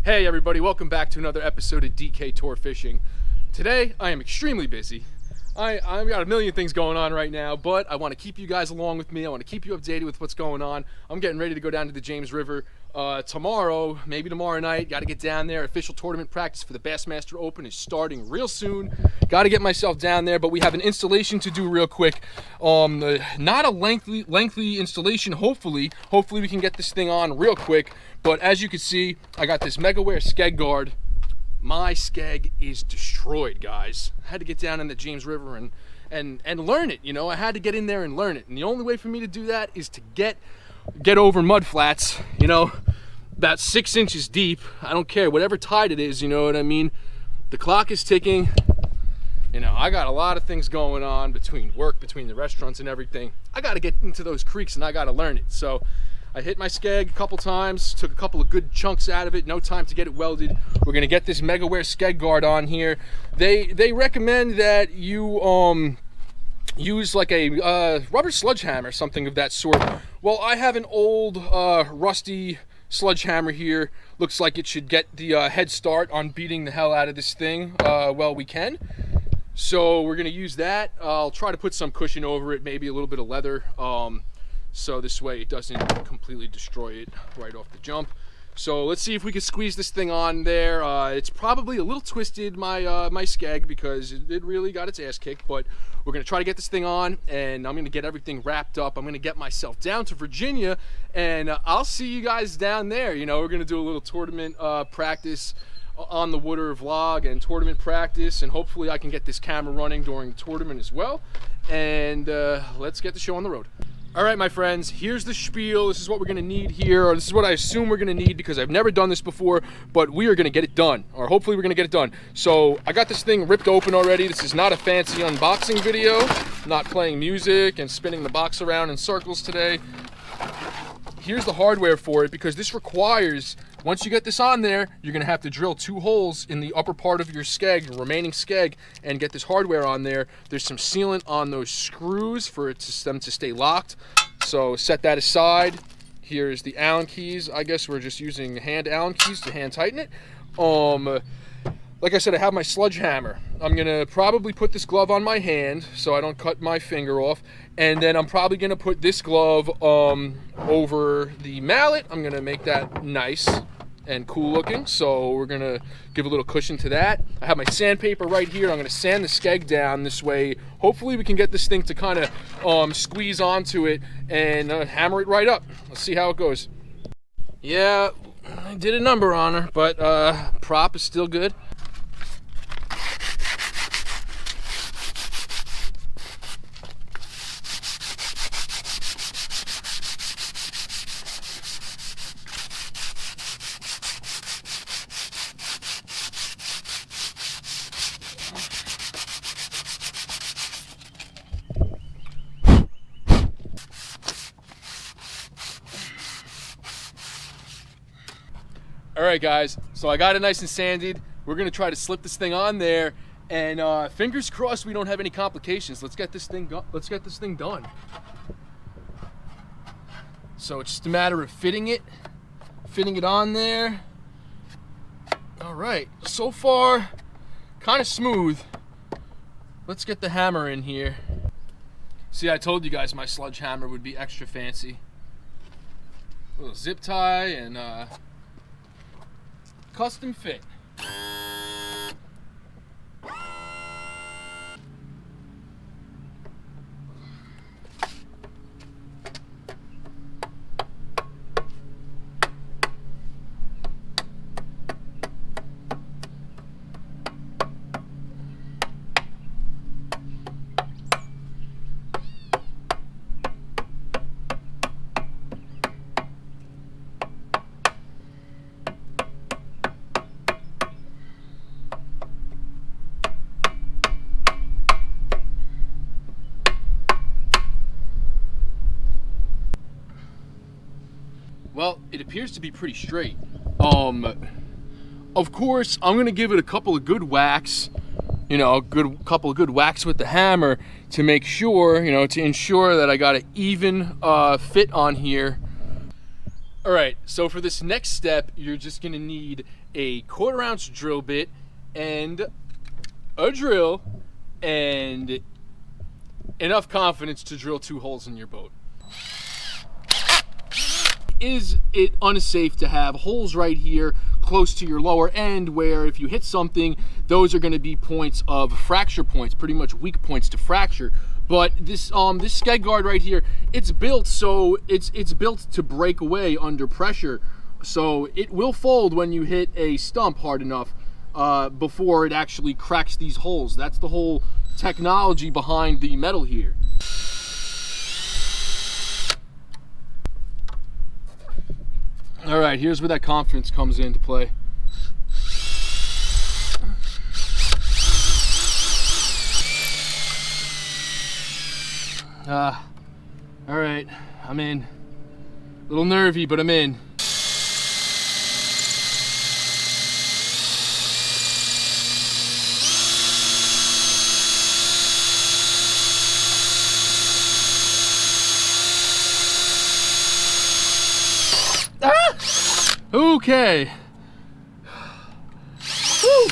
Hey everybody, welcome back to another episode of DkTourFishing. Today I am extremely busy. I've got a million things going on right now, but I want to keep you guys along with me. I want to keep you updated with what's going on. I'm getting ready to go down to the James River tomorrow, maybe tomorrow night. Got to get down there. Official tournament practice for the BassMaster Open is starting real soon. Got to get myself down there, but we have an installation to do real quick. Not a lengthy installation. Hopefully we can get this thing on real quick. But as you can see, I got this Megaware Skeg Guard. My Skeg is destroyed, guys. I had to get down in the James River and learn it, you know. I had to get in there and learn it. And the only way for me to do that is to get over mud flats, you know, about 6 inches deep. I don't care, whatever tide it is, you know what I mean? The clock is ticking. You know, I got a lot of things going on between work, between the restaurants and everything. I got to get into those creeks and I got to learn it. So I hit my Skeg a couple times, took a couple of good chunks out of it, no time to get it welded. We're gonna get this Megaware Skeg Guard on here. They recommend that you use like a rubber sledgehammer, something of that sort. Well, I have an old rusty sledgehammer here. Looks like it should get the head start on beating the hell out of this thing. Well, we can. So we're gonna use that. I'll try to put some cushion over it, maybe a little bit of leather. So this way it doesn't completely destroy it right off the jump. So let's see if we can squeeze this thing on there. It's probably a little twisted, my Skeg, because it really got its ass kicked, but we're gonna try to get this thing on, and I'm gonna get everything wrapped up. I'm gonna get myself down to Virginia, and I'll see you guys down there. You know, we're gonna do a little tournament practice on the water vlog and tournament practice, and hopefully I can get this camera running during the tournament as well. And let's get the show on the road. All right, my friends, here's the spiel. This is what we're gonna need here, or this is what I assume we're gonna need, because I've never done this before, but we are gonna get it done, or hopefully we're gonna get it done. So I got this thing ripped open already. This is not a fancy unboxing video. I'm not playing music and spinning the box around in circles today. Here's the hardware for it, because this requires, once you get this on there, you're gonna have to drill 2 holes in the upper part of your Skeg, remaining Skeg, and get this hardware on there. There's some sealant on those screws for them to stay locked. So set that aside. Here's the Allen keys. I guess we're just using hand Allen keys to hand tighten it. Like I said, I have my sledgehammer. I'm gonna probably put this glove on my hand so I don't cut my finger off. And then I'm probably gonna put this glove over the mallet. I'm gonna make that nice and cool looking. So we're gonna give a little cushion to that. I have my sandpaper right here. I'm gonna sand the Skeg down this way. Hopefully we can get this thing to kind of squeeze onto it and hammer it right up. Let's see how it goes. Yeah, I did a number on her, but prop is still good. All right, guys, so I got it nice and sanded. We're gonna try to slip this thing on there, and fingers crossed we don't have any complications. Let's get this thing done. So it's just a matter of fitting it on there. All right, so far, kind of smooth. Let's get the hammer in here. See, I told you guys my sledgehammer would be extra fancy. A little zip tie and custom fit. Well, it appears to be pretty straight. Of course, I'm gonna give it a couple of good whacks, you know, couple of good whacks with the hammer to make sure, you know, to ensure that I got an even fit on here. All right, so for this next step, you're just gonna need a 1/4 ounce drill bit and a drill and enough confidence to drill 2 holes in your boat. Is it unsafe to have holes right here close to your lower end where if you hit something, those are gonna be points of fracture points, pretty much weak points to fracture. But this this Skeg Guard right here, it's built so it's built to break away under pressure. So it will fold when you hit a stump hard enough before it actually cracks these holes. That's the whole technology behind the metal here. All right, here's where that confidence comes into play. All right, I'm in. A little nervy, but I'm in. Okay. Whew.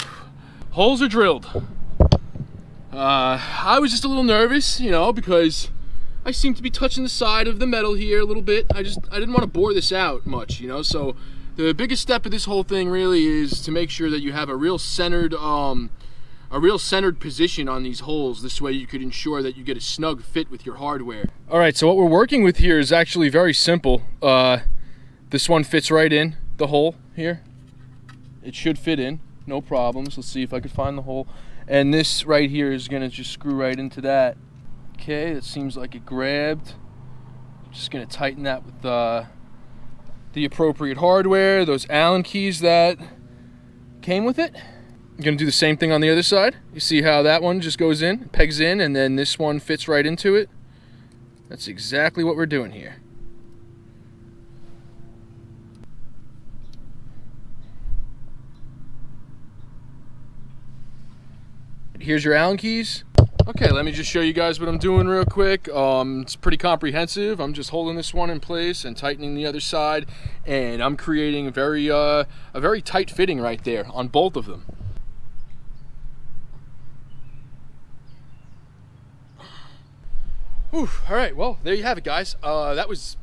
Holes are drilled. I was just a little nervous, you know, because I seem to be touching the side of the metal here a little bit. I didn't want to bore this out much, you know. So the biggest step of this whole thing really is to make sure that you have a real centered position on these holes. This way you could ensure that you get a snug fit with your hardware. All right, so what we're working with here is actually very simple. This one fits right in the hole here. It should fit in, no problems. Let's see if I can find the hole. And this right here is gonna just screw right into that. Okay, it seems like it grabbed. Just gonna tighten that with the appropriate hardware, those Allen keys that came with it. I'm gonna do the same thing on the other side. You see how that one just goes in, pegs in, and then this one fits right into it. That's exactly what we're doing here. Here's your Allen keys. Okay, let me just show you guys what I'm doing real quick. It's pretty comprehensive. I'm just holding this one in place and tightening the other side, and I'm creating a very tight fitting right there on both of them. Whew, all right, well, there you have it, guys. That was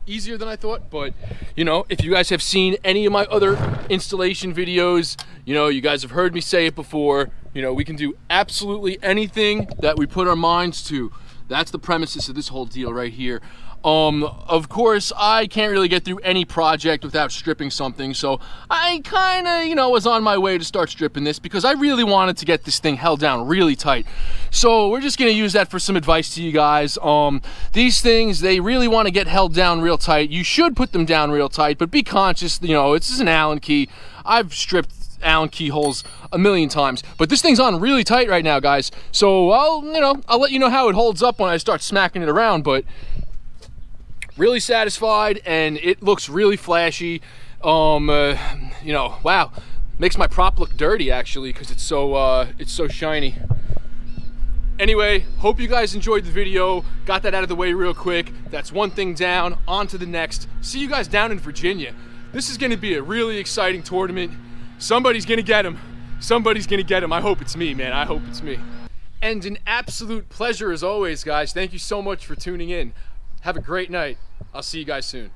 easier than I thought, but you know, if you guys have seen any of my other installation videos, you know, you guys have heard me say it before. You know, we can do absolutely anything that we put our minds to. That's the premises of this whole deal right here. Of course, I can't really get through any project without stripping something, so I kind of, you know, was on my way to start stripping this because I really wanted to get this thing held down really tight. So we're just gonna use that for some advice to you guys. These things, they really want to get held down real tight. You should put them down real tight, but be conscious, you know, this is an Allen key. I've stripped Allen key holes a million times, but this thing's on really tight right now, guys. So I'll let you know how it holds up when I start smacking it around, but really satisfied, and it looks really flashy. You know, wow, makes my prop look dirty actually because it's so shiny. Anyway, hope you guys enjoyed the video. Got that out of the way real quick. That's one thing down, on to the next. See you guys down in Virginia. This is gonna be a really exciting tournament. Somebody's gonna get him. Somebody's gonna get him. I hope it's me, man. I hope it's me. And an absolute pleasure as always, guys. Thank you so much for tuning in. Have a great night. I'll see you guys soon.